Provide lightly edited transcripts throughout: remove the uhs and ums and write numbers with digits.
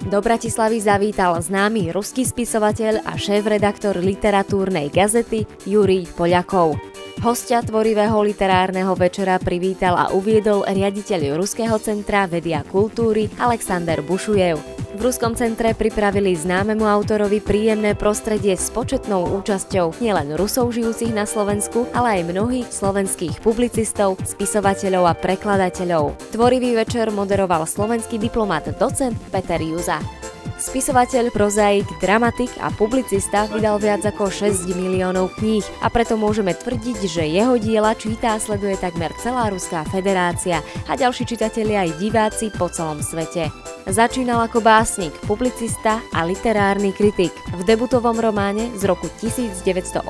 Do Bratislavy zavítal známy ruský spisovateľ a šéf-redaktor literatúrnej gazety Jurij Poľakov. Hostia tvorivého literárneho večera privítal a uviedol riaditeľ Ruského centra vedy a kultúry Alexander Bušujev. V Ruskom centre pripravili známemu autorovi príjemné prostredie s početnou účasťou nielen Rusov žijúcich na Slovensku, ale aj mnohých slovenských publicistov, spisovateľov a prekladateľov. Tvorivý večer moderoval slovenský diplomat docent Peter Juza. Spisovateľ, prozaik, dramatik a publicista vydal viac ako 6 miliónov kníh a preto môžeme tvrdiť, že jeho diela číta a sleduje takmer celá Ruská federácia a ďalší čitatelia aj diváci po celom svete. Začínal ako básnik, publicista a literárny kritik. V debutovom románe z roku 1980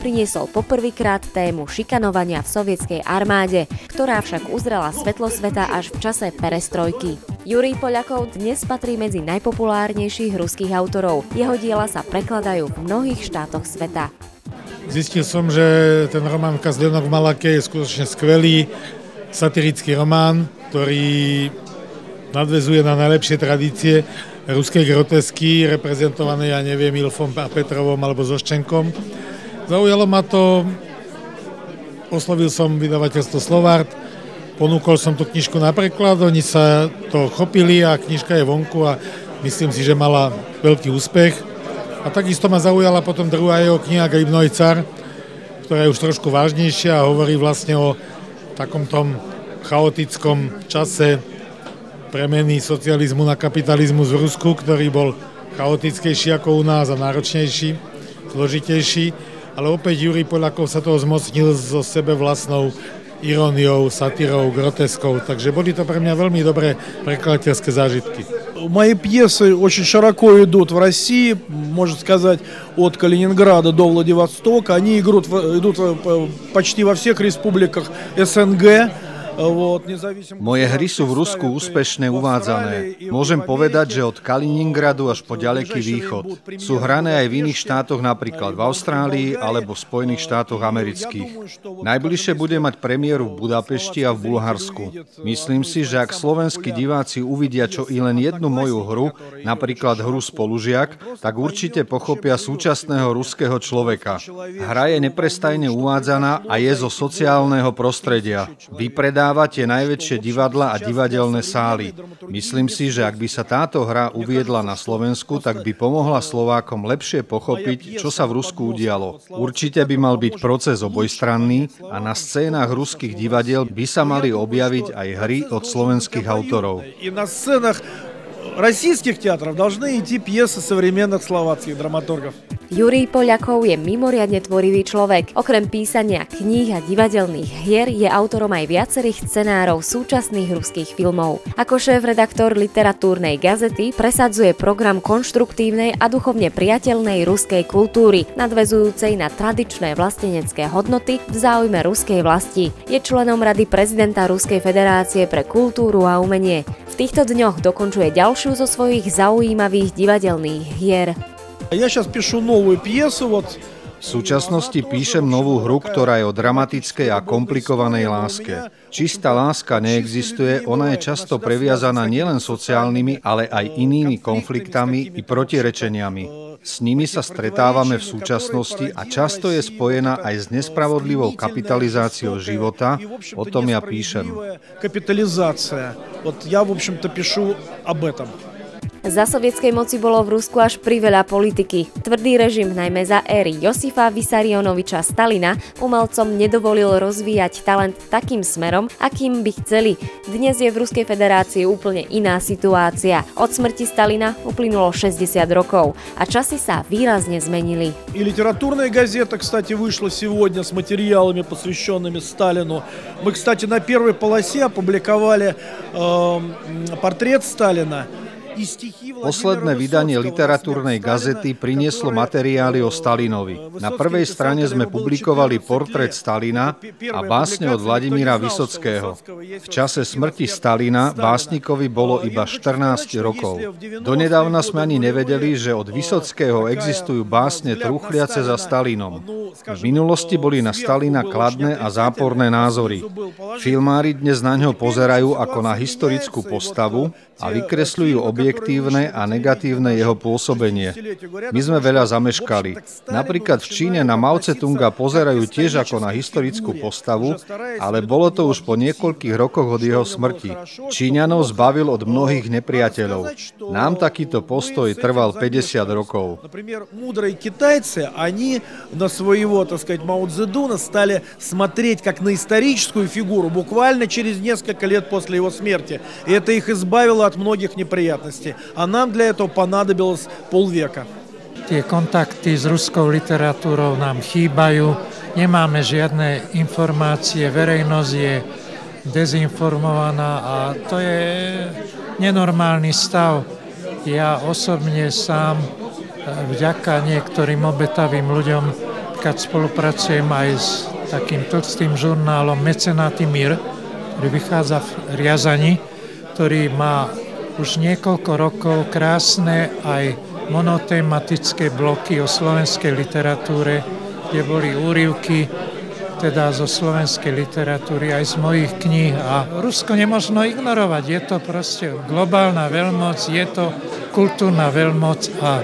priniesol poprvýkrát tému šikanovania v sovietskej armáde, ktorá však uzrela svetlo sveta až v čase perestrojky. Jurij Poľakov dnes patrí medzi najpopulárnejších ruských autorov. Jeho diela sa prekladajú v mnohých štátoch sveta. Zistil som, že ten román Kazdenok v Malake je skutočne skvelý satirický román, ktorý nadväzuje na najlepšie tradície ruskej grotesky, reprezentované, ja neviem, Ilfom a Petrovom alebo Zoščenkom. Zaujalo ma to, oslovil som vydavateľstvo Slovart, ponúkol som tú knižku na preklad, oni sa to chopili a knižka je vonku a myslím si, že mala veľký úspech. A takisto ma zaujala potom druhá jeho kniha Gribnoj car, ktorá je už trošku vážnejšia a hovorí vlastne o takom tom chaotickom čase premeny socializmu na kapitalizmus v Rusku, ktorý bol chaotickejší ako u nás a náročnejší, zložitejší, ale opäť Jurij Poľakov sa toho zmocnil so sebe vlastnou iróniou, satírou, groteskou, takže boli to pre mňa veľmi dobré prekladateľské zážitky. Мои пьесы очень широко идут в России, можно сказать, от Калининграда до Владивостока. Они идут почти во всех республиках СНГ. Moje hry sú v Rusku úspešne uvádzané. Môžem povedať, že od Kaliningradu až po ďaleký východ. Sú hrané aj v iných štátoch, napríklad v Austrálii alebo v Spojených štátoch amerických. Najbližšie bude mať premiéru v Budapešti a v Bulharsku. Myslím si, že ak slovenskí diváci uvidia čo i len jednu moju hru, napríklad hru Spolužiak, tak určite pochopia súčasného ruského človeka. Hra je neprestajne uvádzaná a je zo sociálneho prostredia. Vypredáva tie najväčšie divadlá a divadelné sály. Myslím si, že ak by sa táto hra uviedla na Slovensku, tak by pomohla Slovákom lepšie pochopiť, čo sa v Rusku udialo. Určite by mal byť proces obojstranný a na scénách ruských divadiel by sa mali objaviť aj hry od slovenských autorov. Российских театров должны идти пьесы современных словацких драматургов. Jurij Poľakov je mimoriadne tvorivý človek. Okrem písania kníh a divadelných hier je autorom aj viacerých scenárov súčasných ruských filmov. Ako šéf-redaktor literatúrnej gazety presadzuje program konštruktívnej a duchovne priateľnej ruskej kultúry, nadväzujúcej na tradičné vlastenecké hodnoty v záujme ruskej vlasti. Je členom Rady prezidenta Ruskej federácie pre kultúru a umenie. V týchto dňoch dokončuje ďalšiu zo svojich zaujímavých divadelných hier. Ja сейчас пишу новую пьесу, V súčasnosti píšem novú hru, ktorá je o dramatickej a komplikovanej láske. Čistá láska neexistuje, ona je často previazaná nielen sociálnymi, ale aj inými konfliktami i protirečeniami. S nimi sa stretávame v súčasnosti a často je spojená aj s nespravodlivou kapitalizáciou života, o tom ja píšem. Kapitalizácia. Ja, v общем-то, píšu об этом. Za sovietskej moci bolo v Rusku až priveľa politiky. Tvrdý režim, najmä za éry Josifa Vysarionoviča Stalina, umelcom nedovolil rozvíjať talent takým smerom, akým by chceli. Dnes je v Ruskej federácii úplne iná situácia. Od smrti Stalina uplynulo 60 rokov a časy sa výrazne zmenili. И литературная газета, кстати, вышла сегодня с материалами, посвященными Сталину. Мы, кстати, на первой полосе опубликовали портрет Сталина Posledné vydanie literatúrnej gazety prinieslo materiály o Stalinovi. Na prvej strane sme publikovali portrét Stalina a básne od Vladimíra Vysockého. V čase smrti Stalina básnikovi bolo iba 14 rokov. Donedávna sme ani nevedeli, že od Vysockého existujú básne trúchliace za Stalinom. V minulosti boli na Stalina kladné a záporné názory. Filmári dnes na ňo pozerajú ako na historickú postavu a vykresľujú objektívne a negatívne jeho pôsobenie. My sme veľa zameškali. Napríklad v Číne na Mao Tse-tunga pozerajú tiež ako na historickú postavu, ale bolo to už po niekoľkých rokoch od jeho smrti. Číňanov zbavil od mnohých nepriateľov. Nám takýto postoj trval 50 rokov. Мудрые китайцы, они на своего, так сказать, Мао Цзэдуна стали смотреть как на историческую фигуру буквально через несколько лет после его смерти. И это их избавило от многих неприятностей. А нам для этого понадобилось полвека. Tie kontakty s ruskou literatúrou nám chýbajú, nemáme žiadne informácie, verejnosť je dezinformovaná a to je nenormálny stav. Ja osobne sám vďaka niektorým obetavým ľuďom, keď spolupracujem aj s takým tlstým žurnálom Mecenáty Mír, ktorý vychádza v Riazani, ktorý má už niekoľko rokov krásne aj monotematické bloky o slovenskej literatúre, kde boli úryvky teda zo slovenskej literatúry aj z mojich kníh. A Rusko nemožno ignorovať, je to proste globálna veľmoc, je to kultúrna veľmoc a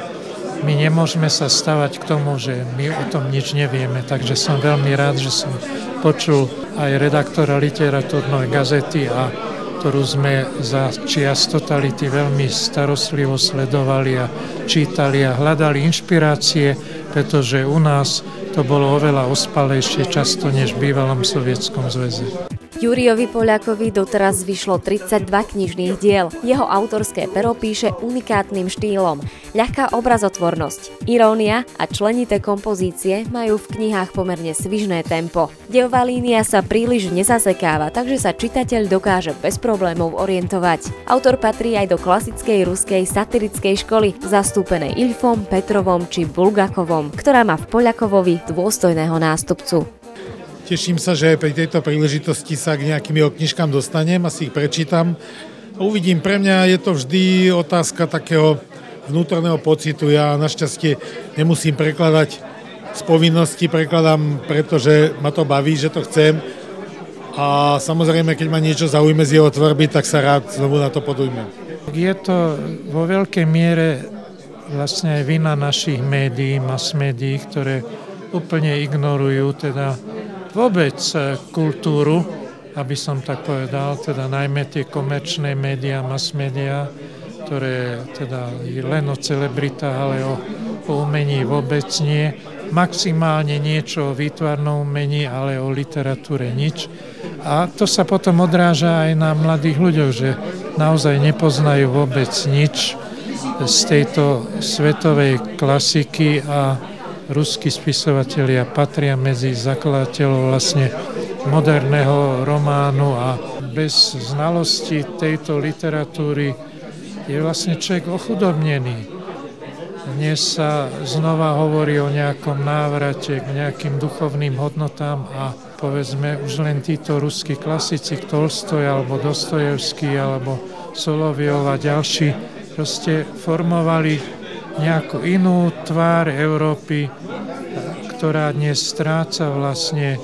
my nemôžeme sa stavať k tomu, že my o tom nič nevieme. Takže som veľmi rád, že som počul aj redaktora literatúrnej gazety, a ktorú sme za čias totality veľmi starostlivo sledovali a čítali a hľadali inšpirácie, pretože u nás to bolo oveľa ospalejšie často než v bývalom Sovietskom zväze. Júriovi Poľakovi doteraz vyšlo 32 knižných diel. Jeho autorské pero píše unikátnym štýlom. Ľahká obrazotvornosť, irónia a členité kompozície majú v knihách pomerne svižné tempo. Dejová línia sa príliš nezasekáva, takže sa čitateľ dokáže bez problémov orientovať. Autor patrí aj do klasickej ruskej satirickej školy, zastúpenej Ilfom, Petrovom či Bulgakovom, ktorá má v Poľakovovi dôstojného nástupcu. Teším sa, že pri tejto príležitosti sa k nejakým jeho knižkám dostanem a si ich prečítam. Uvidím, pre mňa je to vždy otázka takého vnútorného pocitu. Ja našťastie nemusím prekladať z povinnosti, prekladám, pretože ma to baví, že to chcem. A samozrejme, keď ma niečo zaujme z jeho tvorby, tak sa rád znovu na to podujmem. Je to vo veľkej miere vlastne aj vina našich médií, mass médií, ktoré úplne ignorujú teda vôbec kultúru, aby som tak povedal, teda najmä tie komerčné médiá, mass médiá, ktoré teda len o celebritách, ale o umení vôbec nie. Maximálne niečo o výtvarnom umení, ale o literatúre nič. A to sa potom odráža aj na mladých ľuďoch, že naozaj nepoznajú vôbec nič z tejto svetovej klasiky a ruskí spisovatelia patria medzi zakladateľov vlastne moderného románu a bez znalosti tejto literatúry je vlastne človek ochudobnený. Dnes sa znova hovorí o nejakom návrate k nejakým duchovným hodnotám a povedzme už len títo ruskí klasici, Tolstoj alebo Dostojevský alebo Soloviov a ďalší proste formovali nejakú inú tvár Európy, ktorá dnes stráca vlastne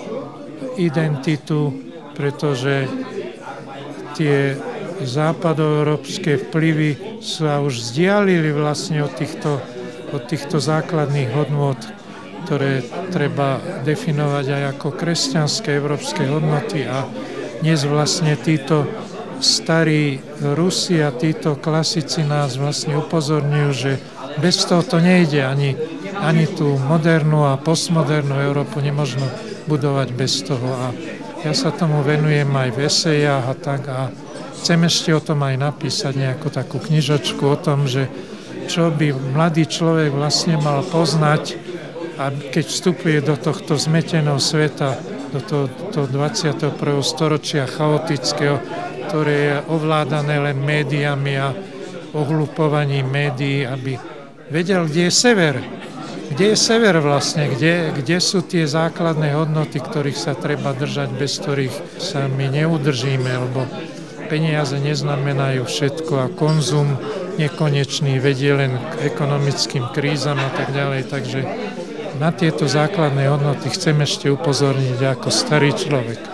identitu, pretože tie západoeurópske vplyvy sa už vzdialili vlastne od týchto základných hodnôt, ktoré treba definovať aj ako kresťanské európske hodnoty. A dnes vlastne títo starí Rusi a títo klasici nás vlastne upozorňujú, že bez toho to nejde, ani tú modernú a postmodernú Európu nemožno budovať bez toho. A ja sa tomu venujem aj v esejách a tak a chcem ešte o tom aj napísať nejakú takú knižočku o tom, že čo by mladý človek vlastne mal poznať, a keď vstupuje do tohto zmeteného sveta, do toho 21. storočia chaotického, ktoré je ovládané len médiami a ohlupovaním médií, aby vedel, kde je sever. Kde je sever vlastne, kde sú tie základné hodnoty, ktorých sa treba držať, bez ktorých sa my neudržíme, lebo peniaze neznamenajú všetko a konzum nekonečný vedie len k ekonomickým krízam a tak ďalej. Takže na tieto základné hodnoty chcem ešte upozorniť ako starý človek.